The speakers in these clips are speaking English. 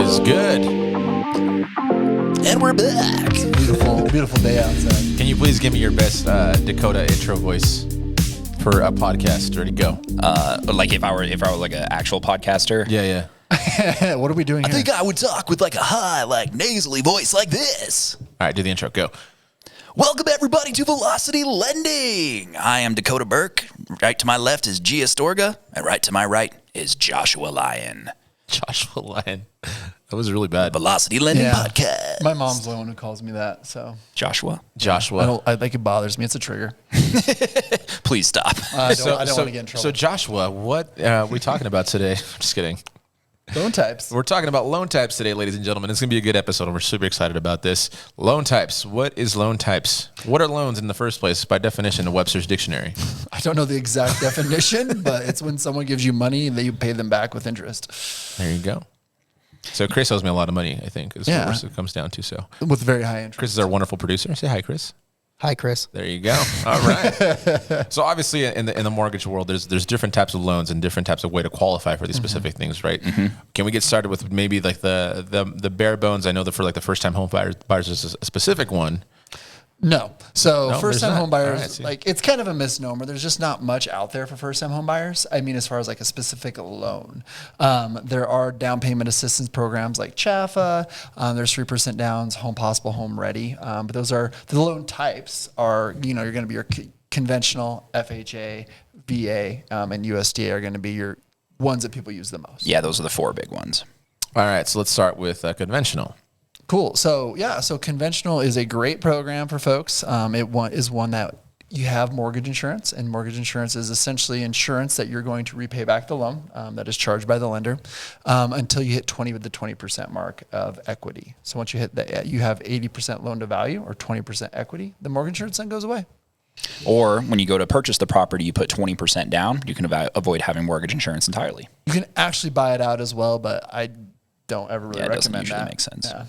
is good. And we're back. It's a beautiful day outside. Can you please give me your best Dakota intro voice for a podcast? Ready, go. Like if I were like an actual podcaster. Yeah. What are we doing I here? think I would talk with like a high, like nasally voice like this. All right, do the intro. Go. Welcome everybody to Velocity Lending. I am Dakota Burke. Right to my left is Gia Storga, and right to my right is Joshua Lyon. Joshua Lyon. That was really bad. Velocity Lending Yeah. Podcast. My mom's the one who calls me that, so Joshua, I think it bothers me. It's a trigger. please stop. I don't want to get in trouble. So Joshua, what are we talking about today? Just kidding. Loan types. We're talking about loan types today, ladies and gentlemen. It's going to be a good episode, and we're super excited about this. Loan types. What is loan types? What are loans in the first place, by definition, in Webster's Dictionary? I don't know the exact definition, but it's when someone gives you money and you pay them back with interest. There you go. So Chris owes me a lot of money, I think, is what it comes down to. So With very high interest. Chris is our wonderful producer. Say hi, Chris. Hi, Chris. There you go. All right. So obviously, in the mortgage world, there's different types of loans and different types of way to qualify for these specific things, right? Can we get started with maybe like the bare bones? I know that for like the first time home buyers is a specific one. No. So No, first-time there's home not. All buyers, right, see. like it's kind of a misnomer. There's just not much out there for first-time home buyers. I mean, as far as like a specific loan, there are down payment assistance programs like CHAFA. There's 3% downs, Home Possible, Home Ready. But those are the loan types. Are you're going to be your conventional, FHA, VA, and USDA are going to be your ones that people use the most. Yeah, those are the four big ones. All right. So let's start with conventional. Cool. So conventional is a great program for folks. It is one that you have mortgage insurance, and mortgage insurance is essentially insurance that you're going to repay back the loan that is charged by the lender until you hit 20% mark of equity. So once you hit that, you have 80% loan to value or 20% equity. The mortgage insurance then goes away. Or when you go to purchase the property, you put 20% down. You can avoid having mortgage insurance entirely. You can actually buy it out as well, but I don't ever really Yeah, it doesn't recommend usually that. make sense. Yeah.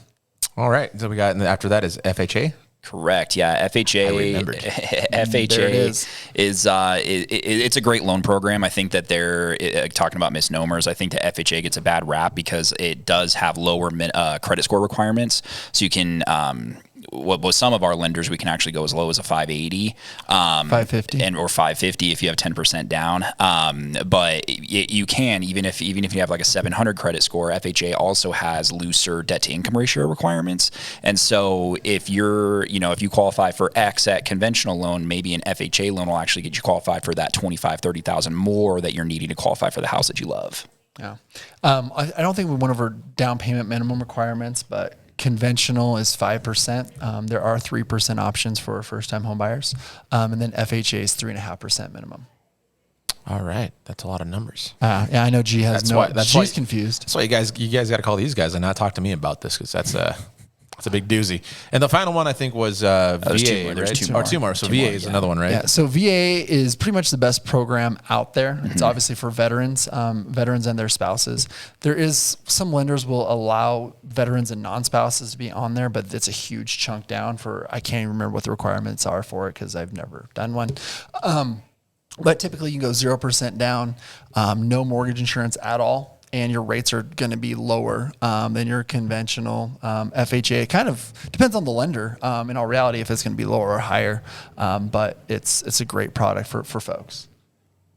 All right. So we got, and after that is FHA. Correct. Yeah. FHA. I remembered. FHA There it is. It's a great loan program. I think that they're talking about misnomers. I think the FHA gets a bad rap because it does have lower credit score requirements. So you can, with some of our lenders, we can actually go as low as a 580, 550, or 550 if you have 10% down. But you can, even if you have like a 700 credit score, FHA also has looser debt to income ratio requirements. And so if you qualify for X at conventional loan, maybe an FHA loan will actually get you qualified for that 25, 30,000 more that you're needing to qualify for the house that you love. Yeah. I don't think we went over down payment minimum requirements, but conventional is 5%. There are 3% options for first-time home buyers. And then FHA is 3.5% minimum. All right. That's a lot of numbers. Yeah, I know G has G's confused. That's why you guys got to call these guys and not talk to me about this, because that's a big doozy. And the final one, I think, was VA, there's two more. right? There's two more. Two more. So Two VA more, is yeah. another one, right? Yeah, so VA is pretty much the best program out there. It's obviously for veterans and their spouses. There is some lenders will allow veterans and non-spouses to be on there, but it's a huge chunk down for, I can't even remember what the requirements are for it because I've never done one. But typically you can go 0% down, no mortgage insurance at all. And your rates are going to be lower than your conventional FHA. It kind of depends on the lender. In all reality, if it's going to be lower or higher, but it's a great product for folks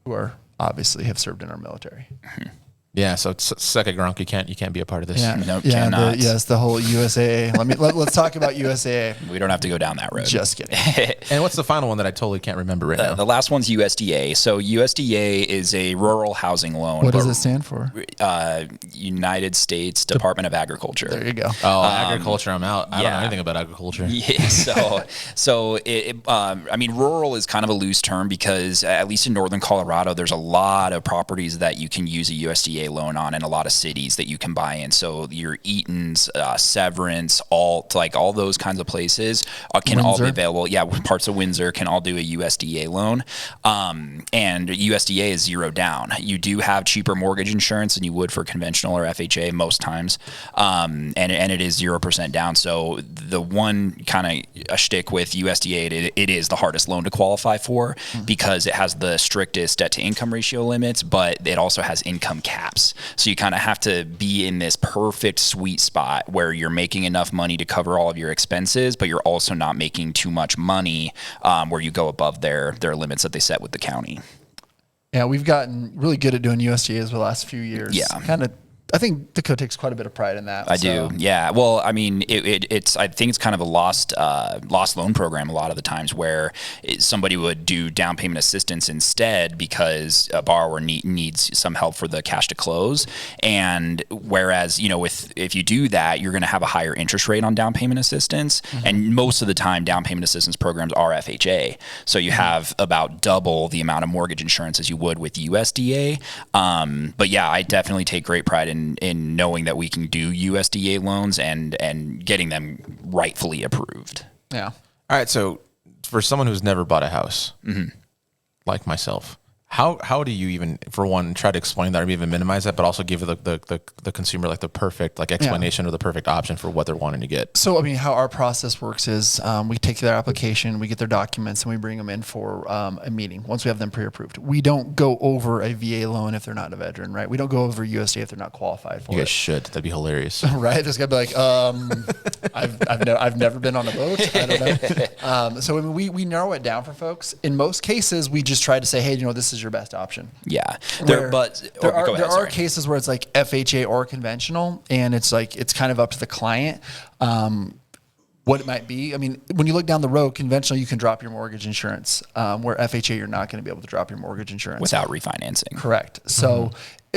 who are obviously have served in our military. Yeah. So suck it, Gronk. You can't be a part of this. Yeah, No, yeah, cannot. the whole USAA. Let's talk about USAA. We don't have to go down that road. Just kidding. And what's the final one that I totally can't remember right now? The last one's USDA. So USDA is a rural housing loan. What does it stand for? United States Department of Agriculture. There you go. Oh, agriculture. I'm out. I don't know yeah. anything about agriculture. Yeah, I mean, rural is kind of a loose term because at least in northern Colorado, there's a lot of properties that you can use a USDA loan on, and a lot of cities that you can buy in. So your Eatons, Severance, Alt, like all those kinds of places can all be available. Yeah, parts of Windsor can all do a USDA loan, and USDA is zero down. You do have cheaper mortgage insurance than you would for conventional or FHA most times, and it is 0% down. So the one kind of a shtick with USDA, it is the hardest loan to qualify for because it has the strictest debt to income ratio limits, but it also has income caps. caps. So you kind of have to be in this perfect sweet spot where you're making enough money to cover all of your expenses, but you're also not making too much money where you go above their limits that they set with the county. Yeah, we've gotten really good at doing USDAs for the last few years. Yeah. I think Dakota takes quite a bit of pride in that. I do. Yeah. Well, I mean, it's, I think it's kind of a lost loan program a lot of the times where somebody would do down payment assistance instead because a borrower needs some help for the cash to close. And whereas, if you do that, you're going to have a higher interest rate on down payment assistance. Mm-hmm. And most of the time, down payment assistance programs are FHA. So you have about double the amount of mortgage insurance as you would with USDA. But yeah, I definitely take great pride in knowing that we can do USDA loans and getting them rightfully approved. Yeah. All right. So for someone who's never bought a house, like myself, how do you even, for one, try to explain that or even minimize that, but also give the consumer like the perfect explanation or the perfect option for what they're wanting to get? So, I mean, how our process works is we take their application, we get their documents, and we bring them in for a meeting once we have them pre-approved. We don't go over a VA loan if they're not a veteran, right? We don't go over USDA if they're not qualified for it. You guys should. That'd be hilarious. Right? There's got to be like, I've never been on a boat. I don't know. So, I mean, we narrow it down for folks. In most cases, we just try to say, hey, this is your best option. Yeah. There are cases where it's like FHA or conventional, and it's kind of up to the client what it might be. I mean, when you look down the road, conventional, you can drop your mortgage insurance, where FHA, you're not going to be able to drop your mortgage insurance. Without refinancing. Correct. So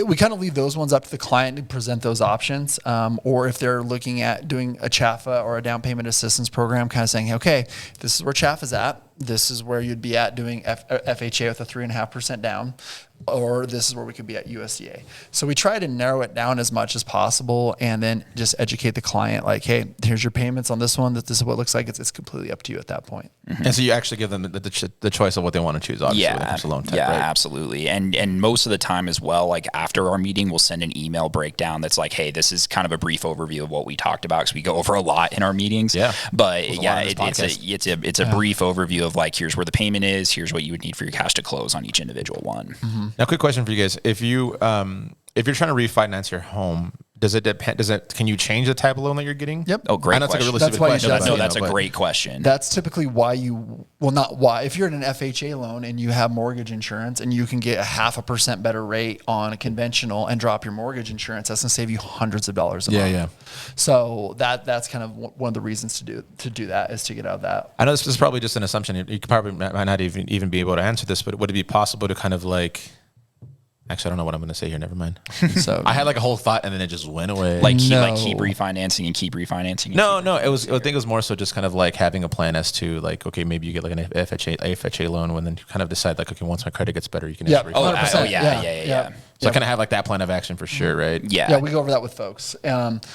we kind of leave those ones up to the client to present those options. Or if they're looking at doing a CHAFA or a down payment assistance program, kind of saying, okay, this is where CHAFA's at. This is where you'd be at doing FHA with a 3.5% down, or this is where we could be at USDA. So we try to narrow it down as much as possible and then just educate the client like, hey, here's your payments on this one. This is what it looks like. It's completely up to you at that point. Mm-hmm. And so you actually give them the choice of what they want to choose, obviously, when it comes to loan type, right? Absolutely. And most of the time as well, like after our meeting, we'll send an email breakdown that's like, hey, this is kind of a brief overview of what we talked about because we go over a lot in our meetings. Yeah. But it's a brief overview of like, here's where the payment is, here's what you would need for your cash to close on each individual one. Mm-hmm. Now, quick question for you guys: if you're trying to refinance your home, does it depend? Can you change the type of loan that you're getting? Yep. Oh, great. I know it's like a really That's stupid why question. No, that's a great question. That's typically why if you're in an FHA loan and you have mortgage insurance and you can get a 0.5% better rate on a conventional and drop your mortgage insurance, that's going to save you hundreds of dollars a month. Yeah. So that's kind of one of the reasons to do that is to get out of that. I know this is probably just an assumption. You probably might not even be able to answer this, but would it be possible to kind of like... Actually, I don't know what I'm going to say here. Never mind. So I had like a whole thought and then it just went away. Keep refinancing and keep refinancing. No. I think it was more so just kind of like having a plan as to like, okay, maybe you get like an FHA loan when then you kind of decide like, okay, once my credit gets better, you can. Yeah. Yeah. So I kind of have like that plan of action for sure, right? Yeah. Yeah, we go over that with folks. And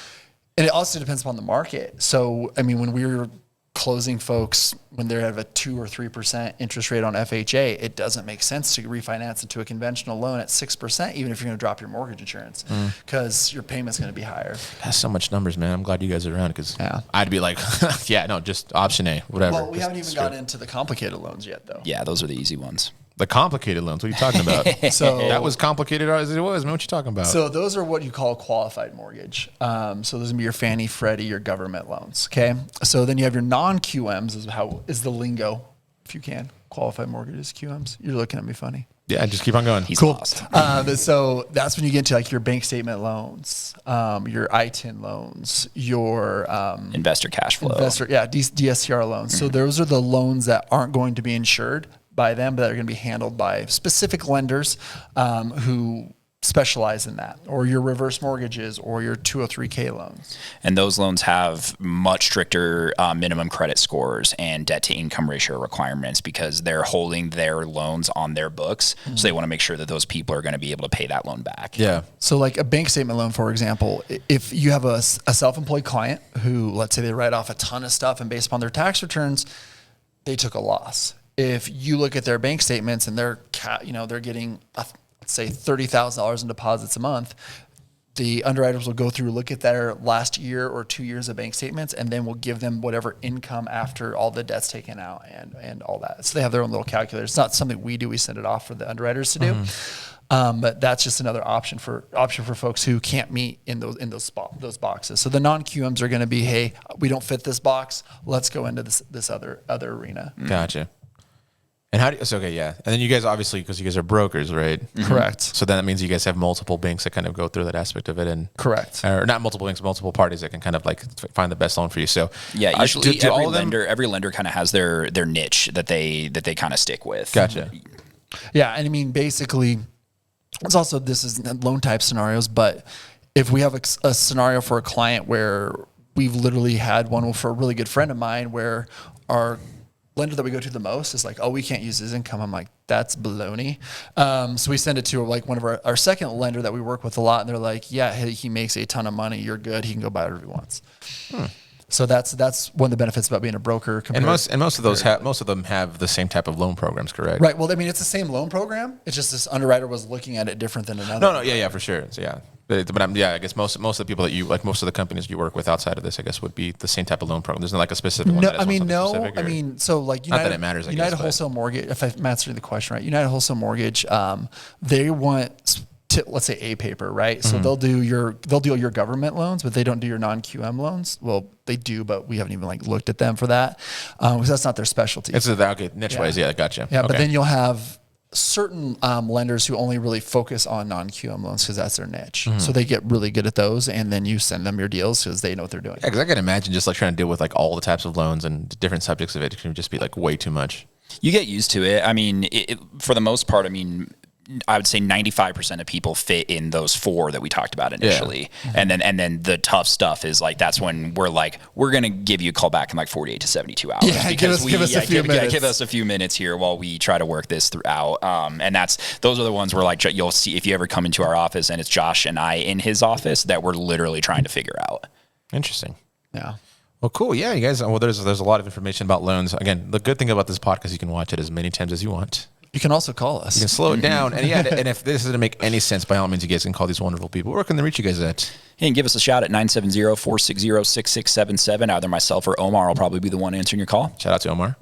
it also depends upon the market. So, I mean, when we were closing folks when they have a 2 or 3% interest rate on FHA, it doesn't make sense to refinance into a conventional loan at 6%, even if you're going to drop your mortgage insurance, because your payment's going to be higher. That's so much numbers, man. I'm glad you guys are around because I'd be like, just option A, whatever. Well, we haven't even gotten into the complicated loans yet, though. Yeah, those are the easy ones. The complicated loans. What are you talking about? So that was complicated as it was, man. What you talking about? So those are what you call a qualified mortgage. So those are gonna be your Fannie, Freddie, your government loans. Okay. So then you have your non-QMs is the lingo, if you can. Qualified mortgages, QMs. You're looking at me funny. Yeah, just keep on going. He's lost. So that's when you get into like your bank statement loans, your ITIN loans, your investor cash flow. DSCR loans. So those are the loans that aren't going to be insured by them, but that are going to be handled by specific lenders who specialize in that, or your reverse mortgages or your 203K loans. And those loans have much stricter minimum credit scores and debt to income ratio requirements because they're holding their loans on their books. Mm-hmm. So they want to make sure that those people are going to be able to pay that loan back. Yeah. So like a bank statement loan, for example, if you have a self-employed client who, let's say they write off a ton of stuff and based upon their tax returns, they took a loss. If you look at their bank statements and they're getting, let's say $30,000 in deposits a month, the underwriters will go through, look at their last year or 2 years of bank statements, and then we'll give them whatever income after all the debt's taken out and all that. So they have their own little calculator. It's not something we do. We send it off for the underwriters to do. But that's just another option for folks who can't meet in those boxes. So the non-QMs are going to be, hey, we don't fit this box. Let's go into this other arena. Gotcha. And how do you, so, okay, yeah. And then you guys, obviously, because you guys are brokers, right? Correct. So then that means you guys have multiple banks that kind of go through that aspect of it. And Correct. Or not multiple banks, multiple parties that can kind of like find the best loan for you. So Yeah, usually do all every lender kind of has their niche that they kind of stick with. Gotcha. Yeah, and I mean, basically, this is loan type scenarios, but if we have a scenario for a client where we've literally had one for a really good friend of mine where our lender that we go to the most is like, oh, we can't use his income. I'm like, that's baloney. So we send it to like one of our second lender that we work with a lot, and they're like, yeah, he makes a ton of money. You're good. He can go buy whatever he wants. So that's one of the benefits about being a broker. And most of them have the same type of loan programs, correct? Right. Well, I mean, it's the same loan program. It's just this underwriter was looking at it different than another. No, yeah, for sure. So yeah. But I guess most of the people that you like, most of the companies you work with outside of this, I guess, would be the same type of loan program. There's not like a specific one. No, that has specific, I mean, so like United, not that it matters. United Wholesale Mortgage. If I'm answering the question right, United Wholesale Mortgage, they want let's say a paper, right? So they'll do your government loans, but they don't do your non-QM loans. Well, they do, but we haven't even like looked at them for that because that's not their specialty. It's okay, niche wise, yeah, gotcha. Yeah, okay. but then you'll have certain lenders who only really focus on non-QM loans because that's their niche. So they get really good at those, and then you send them your deals because they know what they're doing. Yeah, because I can imagine just like trying to deal with like all the types of loans and different subjects of it can just be like way too much. You get used to it. I mean, for the most part, I mean, I would say 95% of people fit in those 4 that we talked about initially. Yeah. And then the tough stuff is like, that's when we're going to give you a call back in like 48 to 72 hours. Yeah, give us a few minutes. Give us a few minutes here while we try to work this throughout. And those are the ones where like, you'll see if you ever come into our office and it's Josh and I in his office that we're literally trying to figure out. Interesting. Yeah. Well, cool. Yeah, you guys, well, there's a lot of information about loans. Again, the good thing about this podcast, you can watch it as many times as you want. You can also call us. You can slow it down. And yeah, and if this doesn't make any sense, by all means, you guys can call these wonderful people. Where can they reach you guys at? Hey, and give us a shout at 970-460-6677. Either myself or Omar will probably be the one answering your call. Shout out to Omar.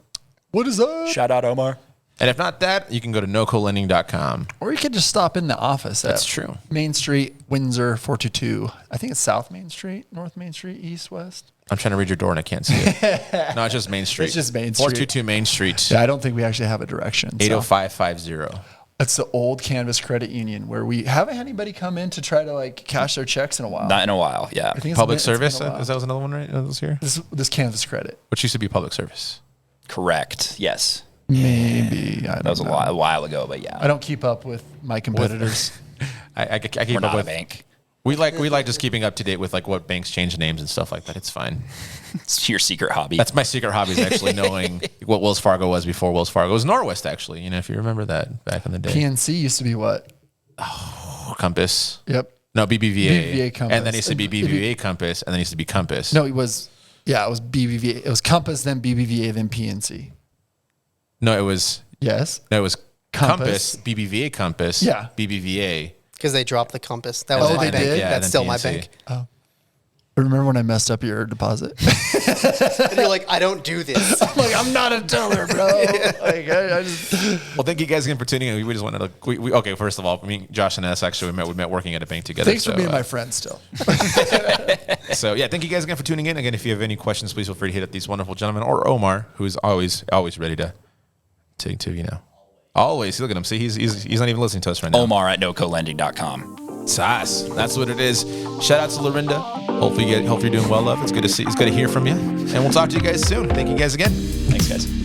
What is up? Shout out, Omar. And if not that, you can go to nocolending.com. Or you can just stop in the office. That's true. Main Street, Windsor, 422. I think it's South Main Street, North Main Street, East, West. I'm trying to read your door and I can't see it. No, it's just Main Street. It's just Main Street. 422 Main Street. Yeah, I don't think we actually have a direction. 80550. It's the old Canvas Credit Union where we haven't had anybody come in to try to like cash their checks in a while. Not in a while, yeah. I think Public Service, is that was another one, right? That was here? This Canvas Credit. Which used to be Public Service. Correct, yes. Maybe. That was a while ago, but yeah. I don't keep up with my competitors. I keep We're up not with a bank. We like just keeping up to date with like what banks change names and stuff like that. It's fine. It's your secret hobby. That's my secret hobby, is actually knowing what Wells Fargo was before Wells Fargo. It was Norwest, actually. You know, if you remember that back in the day. PNC used to be what? Oh, Compass. Yep. No, BBVA. BBVA Compass. And then it used to be BBVA Compass, and then it used to be Compass. No, it was BBVA. It was Compass, then BBVA, then PNC. No, it was Yes. Compass, BBVA Compass, Yeah. BBVA. Because they dropped the Compass. That was my bank. did? Yeah, That's and still then my PNC. bank. Oh. Remember when I messed up your deposit? And you're like, I don't do this. I'm like, I'm not a teller, bro. Like, I just... Well, thank you guys again for tuning in. We just wanted to. Okay, first of all, Josh and us actually we met working at a bank together. Thanks for being my friend still. So yeah, thank you guys again for tuning in. Again, if you have any questions, please feel free to hit up these wonderful gentlemen or Omar, who is always ready to always look at him. See, he's not even listening to us right now. Omar at nocolending.com. Sass. That's what it is. Shout out to Lorinda. Hopefully you're doing well, love. It's good to see. It's good to hear from you. And we'll talk to you guys soon. Thank you guys again. Thanks, guys.